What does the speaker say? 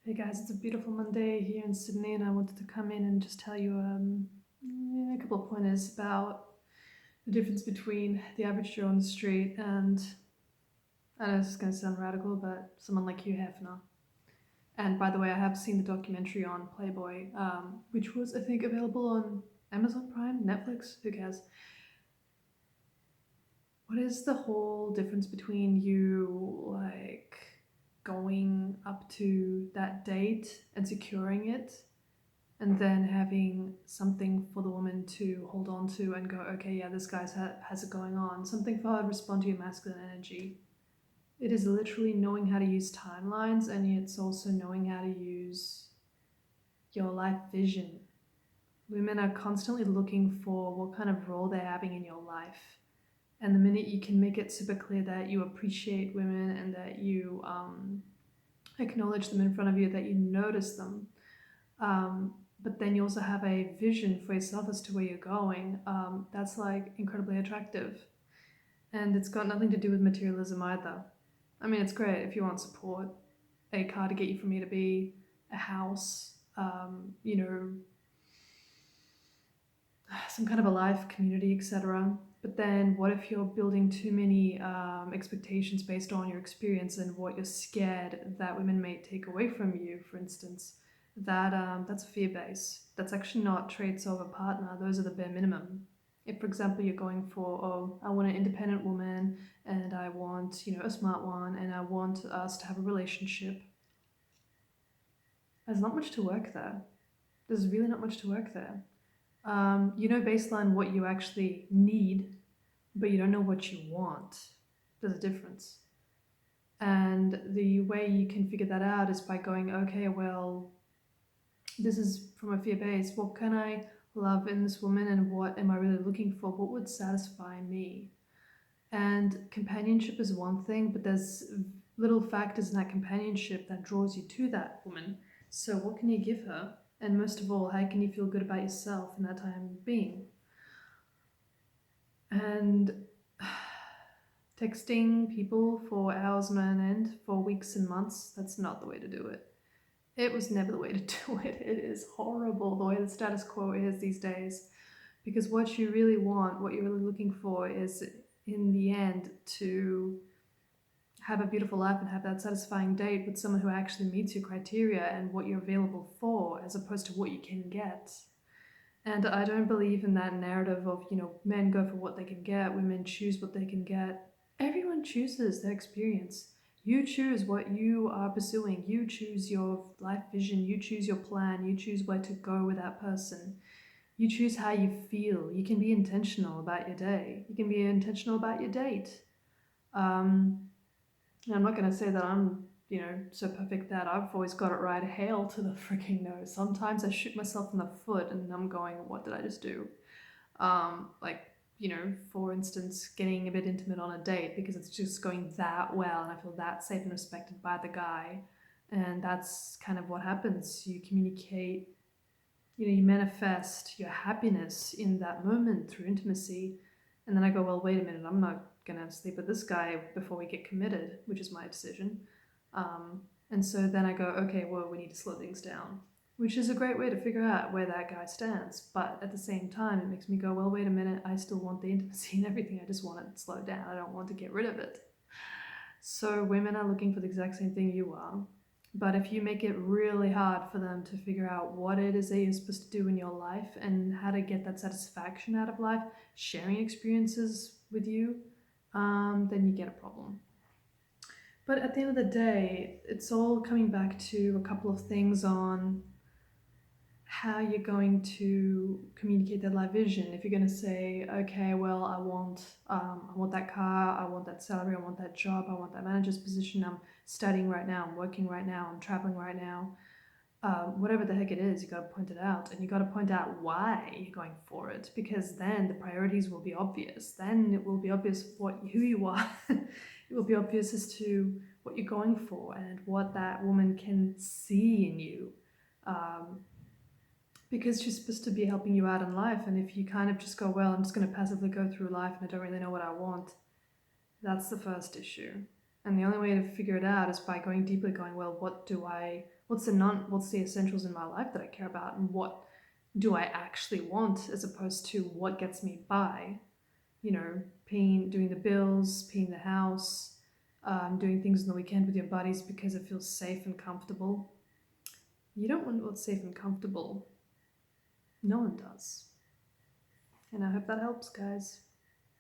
Hey guys, it's a beautiful Monday here in Sydney, and I wanted to come in and just tell you a couple of pointers about the difference between the average Joe on the street and I know this is going to sound radical, but someone like Hugh Hefner. And by the way, I have seen the documentary on Playboy, which was, I think, available on Amazon Prime, Netflix, who cares? What is the whole difference between you, like, going up to that date and securing it and then having something for the woman to hold on to and go, okay, yeah, this guy has it going on, something for her to respond to your masculine energy. It is literally knowing how to use timelines, and it's also knowing how to use your life vision. Women are constantly looking for what kind of role they're having in your life. And the minute you can make it super clear that you appreciate women and that you acknowledge them in front of you, that you notice them, but then you also have a vision for yourself as to where you're going, that's like incredibly attractive. And it's got nothing to do with materialism either. I mean, it's great if you want support, a car to get you from A to B, a house, some kind of a life, community, etc. But then what if you're building too many expectations based on your experience and what you're scared that women may take away from you, for instance? That's fear base. That's actually not traits of a partner. Those are the bare minimum. If, for example, you're going for, oh, I want an independent woman and I want, a smart one and I want us to have a relationship, there's not much to work there. There's really not much to work there. You know baseline what you actually need, but you don't know what you want. There's a difference. And the way you can figure that out is by going, okay, well, this is from a fear base. What can I love in this woman and what am I really looking for? What would satisfy me? And companionship is one thing, but there's little factors in that companionship that draws you to that woman. So, what can you give her? And most of all, how can you feel good about yourself in that time being? And texting people for hours on end for weeks and months, that's not the way to do it. It was never the way to do it. It is horrible the way the status quo is these days. Because what you really want, what you're really looking for, is in the end to have a beautiful life and have that satisfying date with someone who actually meets your criteria and what you're available for, as opposed to what you can get. And I don't believe in that narrative of, men go for what they can get, women choose what they can get. Everyone chooses their experience. You choose what you are pursuing. You choose your life vision. You choose your plan. You choose where to go with that person. You choose how you feel. You can be intentional about your day. You can be intentional about your date. Um, and I'm not going to say that I'm, so perfect that I've always got it right. Hail to the freaking no. Sometimes I shoot myself in the foot and I'm going, what did I just do? Like, for instance, getting a bit intimate on a date because it's just going that well and I feel that safe and respected by the guy. And that's kind of what happens. You communicate, you manifest your happiness in that moment through intimacy. And then I go, well, wait a minute, I'm not gonna sleep with this guy before we get committed, which is my decision. And so then I go, okay, well, we need to slow things down, which is a great way to figure out where that guy stands. But at the same time, it makes me go, well, wait a minute, I still want the intimacy and everything. I just want it slowed down. I don't want to get rid of it. So women are looking for the exact same thing you are. But if you make it really hard for them to figure out what it is that you're supposed to do in your life and how to get that satisfaction out of life, sharing experiences with you, then you get a problem. But at the end of the day, it's all coming back to a couple of things on how you're going to communicate that life vision. If you're going to say, okay, well, I want that car, I want that salary, I want that job, I want that manager's position, I'm studying right now, I'm working right now, I'm traveling right now, whatever the heck it is, you got to point it out, and you got to point out why you're going for it, because then the priorities will be obvious. Then it will be obvious who you are. It will be obvious as to what you're going for and what that woman can see in you. Um, because she's supposed to be helping you out in life, and if you kind of just go, well, I'm just going to passively go through life and I don't really know what I want, that's the first issue. And the only way to figure it out is by going deeply, going, well, what's the essentials in my life that I care about, and what do I actually want, as opposed to what gets me by. Doing the bills, paying the house, doing things on the weekend with your buddies because it feels safe and comfortable. You don't want what's safe and comfortable. No one does. And I hope that helps, guys.